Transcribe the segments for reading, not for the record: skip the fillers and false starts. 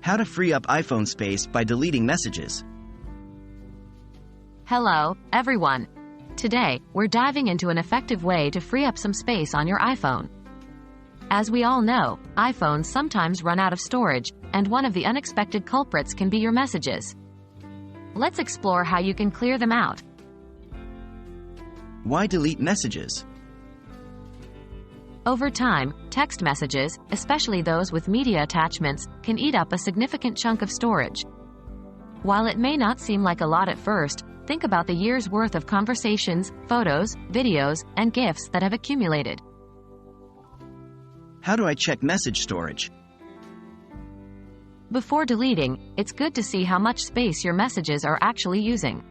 How to free up iPhone space by deleting messages. Hello, everyone. Today, we're diving into an effective way to free up some space on your iPhone. As we all know, iPhones sometimes run out of storage, and one of the unexpected culprits can be your messages. Let's explore how you can clear them out. Why delete messages? Over time, text messages, especially those with media attachments, can eat up a significant chunk of storage. While it may not seem like a lot at first, think about the year's worth of conversations, photos, videos, and GIFs that have accumulated. How do I check message storage? Before deleting, it's good to see how much space your messages are actually using.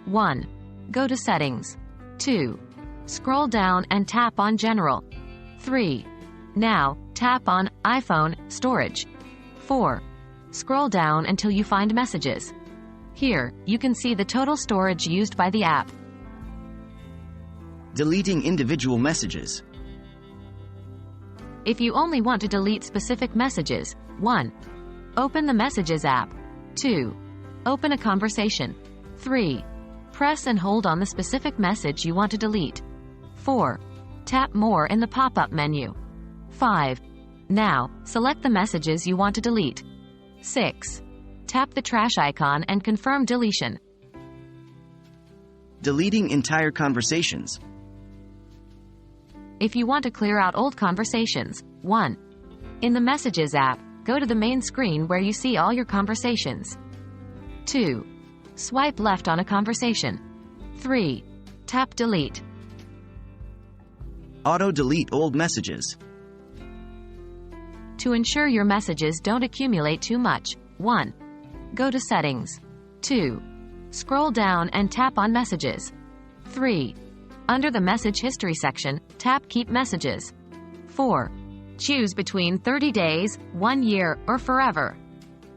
1. Go to Settings. 2. Scroll down and tap on General. 3. Now, tap on iPhone Storage. 4. Scroll down until you find Messages. Here, you can see the total storage used by the app. Deleting individual messages. If you only want to delete specific messages, 1. Open the Messages app. 2. Open a conversation. 3. Press and hold on the specific message you want to delete. 4. Tap More in the pop-up menu. 5. Now, select the messages you want to delete. 6. Tap the trash icon and confirm deletion. Deleting entire conversations. If you want to clear out old conversations, 1. In the Messages app, go to the main screen where you see all your conversations. 2. Swipe left on a conversation. 3. Tap Delete. Auto-delete old messages. To ensure your messages don't accumulate too much, 1. Go to Settings. 2. Scroll down and tap on Messages. 3. Under the Message History section, tap Keep Messages. 4. Choose between 30 days, 1 year, or forever.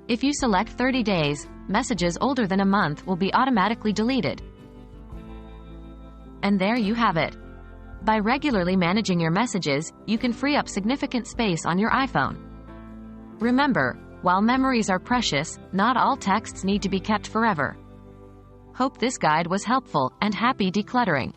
If you select 30 days, messages older than a month will be automatically deleted. And there you have it. By regularly managing your messages, you can free up significant space on your iPhone. Remember, while memories are precious, not all texts need to be kept forever. Hope this guide was helpful, and happy decluttering.